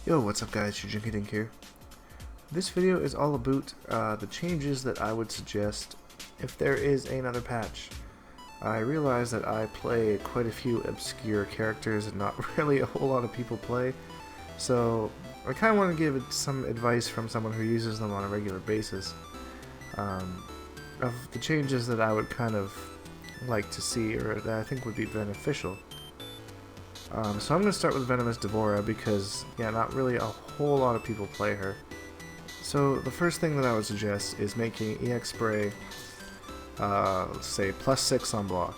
Yo, what's up guys, Shujinkydink here. This video is all about the changes that I would suggest if there is another patch. I realize that I play quite a few obscure characters and not really a whole lot of people play, so I kind of want to give some advice from someone who uses them on a regular basis of the changes that I would kind of like to see or that I think would be beneficial. So I'm going to start with Venomous Devora because, yeah, not really a whole lot of people play her. So the first thing that I would suggest is making EX Spray, let's say, +6 on block.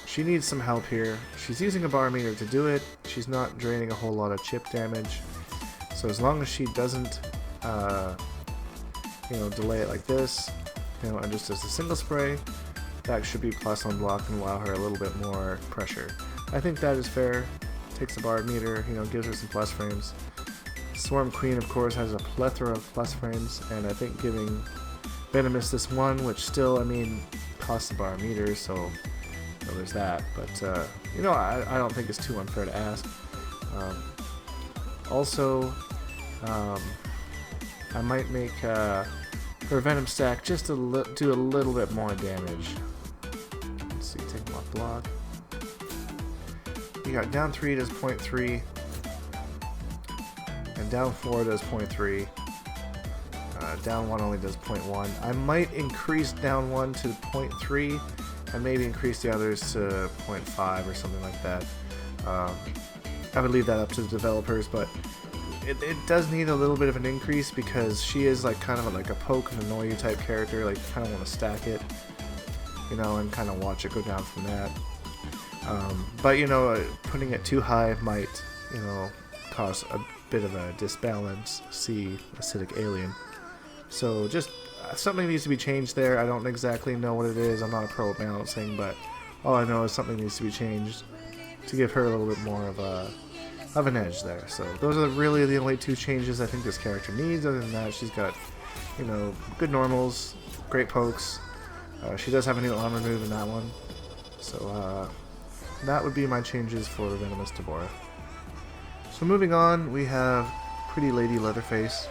She needs some help here. She's using a bar meter to do it. She's not draining a whole lot of chip damage. So as long as she doesn't, delay it like this, and just does a single spray, that should be plus on block and allow her a little bit more pressure. I think that is fair. Takes a bar meter, gives her some plus frames. Swarm Queen, of course, has a plethora of plus frames, and I think giving Venomous this one, which still, costs a bar meter, so there's that. But, I don't think it's too unfair to ask. Also, I might make her Venom stack just to do a little bit more damage. Let's see, take him off block. You got down 3 does 0.3, and down 4 does 0.3. Down 1 only does 0.1. I might increase down 1 to 0.3, and maybe increase the others to 0.5 or something like that. I would leave that up to the developers, but it does need a little bit of an increase because she is kind of like a poke and annoy you type character. Like, you kind of want to stack it, and kind of watch it go down from that. But putting it too high might, cause a bit of a disbalance. See Acidic Alien. So just something needs to be changed there. I don't exactly know what it is. I'm not a pro at balancing, but all I know is something needs to be changed to give her a little bit more of an edge there. So those are really the only two changes I think this character needs. Other than that, she's got, good normals, great pokes. She does have a new armor move in that one. So that would be my changes for Venomous Devora. So moving on, we have Pretty Lady Leatherface.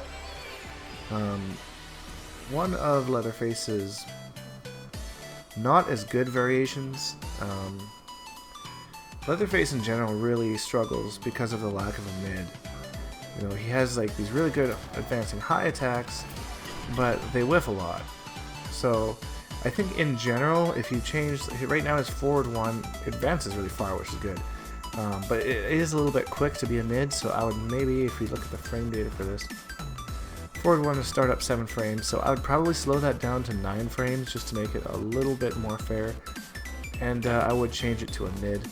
One of Leatherface's not as good variations. Leatherface in general really struggles because of the lack of a mid. He has these really good advancing high attacks, but they whiff a lot. So I think in general, if you change, right now his forward one advances really far, which is good. But it is a little bit quick to be a mid, so I would maybe, if we look at the frame data for this, forward one is start up 7 frames, so I would probably slow that down to 9 frames just to make it a little bit more fair. And I would change it to a mid.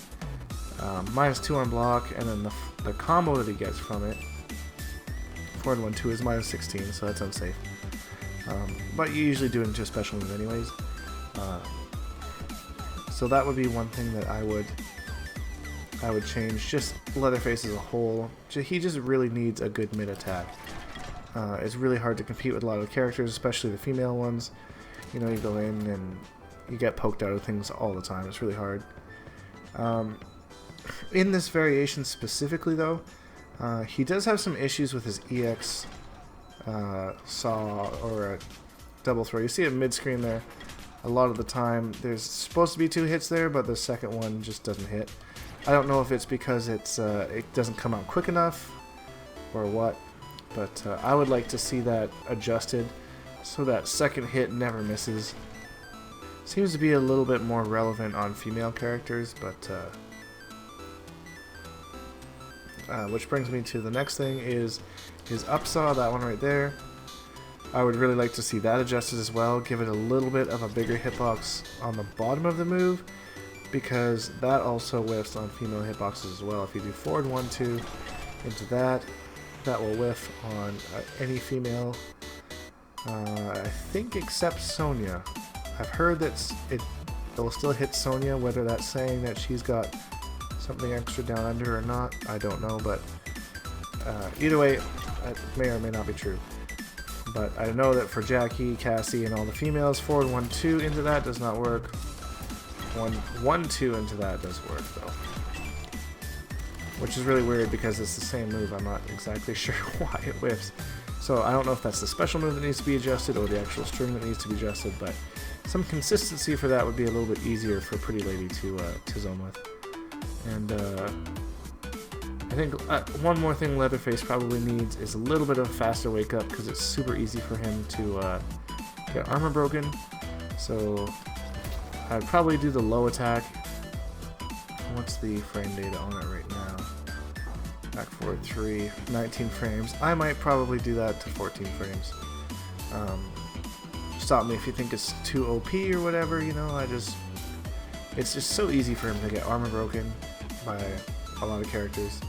-2 on block, and then the combo that he gets from it, forward 1-2 is -16, so that's unsafe. But you usually do it into a special move anyways. So that would be one thing that I would change. Just Leatherface as a whole, he just really needs a good mid attack. It's really hard to compete with a lot of characters, especially the female ones. You go in and you get poked out of things all the time. It's really hard. In this variation specifically, though, he does have some issues with his EX saw or a double throw. You see it mid-screen there. A lot of the time, there's supposed to be 2 hits there, but the second one just doesn't hit. I don't know if it's because it doesn't come out quick enough or what, but I would like to see that adjusted so that second hit never misses. Seems to be a little bit more relevant on female characters, but which brings me to the next thing is his upsaw, that one right there. I would really like to see that adjusted as well, give it a little bit of a bigger hitbox on the bottom of the move, because that also whiffs on female hitboxes as well. If you do forward 1-2 into that will whiff on any female, I think except Sonya. I've heard that it will still hit Sonya, whether that's saying that she's got something extra down under or not, I don't know, but either way, that may or may not be true. But I know that for Jackie, Cassie, and all the females, forward 1-2 into that does not work. 1-2 into that does work, though. which is really weird because it's the same move. I'm not exactly sure why it whiffs. So I don't know if that's the special move that needs to be adjusted or the actual string that needs to be adjusted, but some consistency for that would be a little bit easier for Pretty Lady to zone with. And I think one more thing Leatherface probably needs is a little bit of a faster wake up, because it's super easy for him to get armor broken. So I'd probably do the low attack. What's the frame data on it right now? Back forward 3, 19 frames. I might probably do that to 14 frames. Stop me if you think it's too OP or whatever, you know, it's just so easy for him to get armor broken by a lot of characters.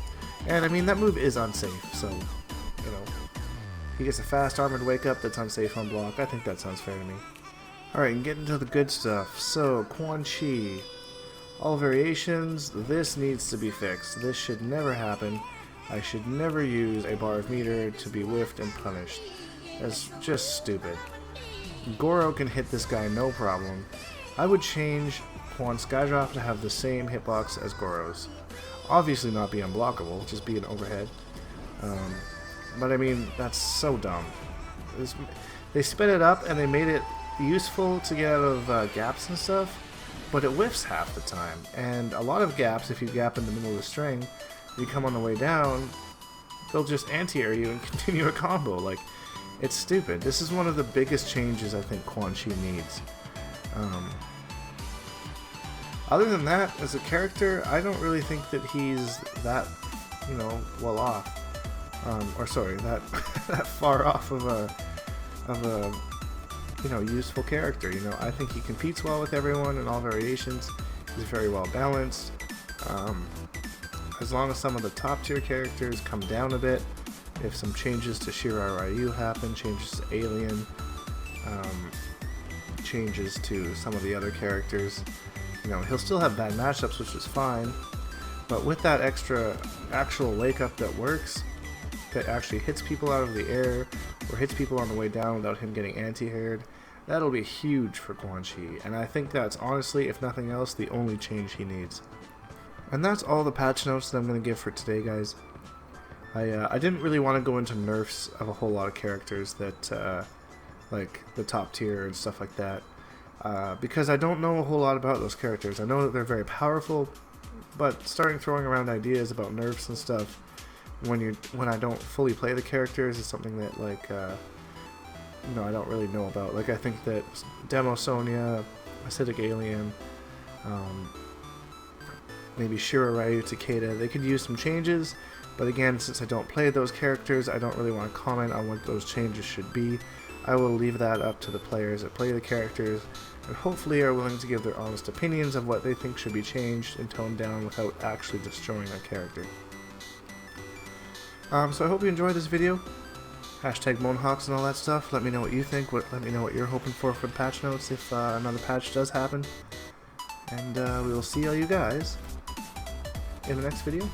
And I mean, that move is unsafe, so, you know, he gets a fast armored wake up that's unsafe on block. I think that sounds fair to me. Alright, and get into the good stuff. So, Quan, all variations, this needs to be fixed. This should never happen. I should never use a bar of meter to be whiffed and punished. That's just stupid. Goro can hit this guy no problem. I would change Quan's Skydrop to have the same hitbox as Goro's. Obviously not be unblockable, just be an overhead. But I mean, that's so dumb. They sped it up and they made it useful to get out of gaps and stuff, but it whiffs half the time. And a lot of gaps, if you gap in the middle of the string, you come on the way down, they'll just anti-air you and continue a combo. Like, it's stupid. This is one of the biggest changes I think Quan needs. Other than that, as a character, I don't really think that he's that, you know, well off. Or sorry, that that far off of a you know, useful character. You know, I think he competes well with everyone in all variations. He's very well balanced. As long as some of the top tier characters come down a bit, if some changes to Shirai Ryu happen, changes to Alien, changes to some of the other characters, you know, he'll still have bad matchups, which is fine, but with that extra actual wake up that works, that actually hits people out of the air, or hits people on the way down without him getting anti-aired, that'll be huge for Quan, and I think that's honestly, if nothing else, the only change he needs. And that's all the patch notes that I'm going to give for today, guys. I didn't really want to go into nerfs of a whole lot of characters that, like the top tier and stuff like that, because I don't know a whole lot about those characters. I know that they're very powerful, but starting throwing around ideas about nerfs and stuff when I don't fully play the characters is something that, like, you know, I don't really know about. Like, I think that Demo Sonya, Acidic Alien, maybe Shirai Ryu, Takeda, they could use some changes, but again, since I don't play those characters, I don't really want to comment on what those changes should be. I will leave that up to the players that play the characters, and hopefully are willing to give their honest opinions of what they think should be changed and toned down without actually destroying a character. So I hope you enjoyed this video. Hashtag Moanhawks and all that stuff. Let me know what you think. Let me know what you're hoping for the patch notes if another patch does happen. And we will see all you guys in the next video.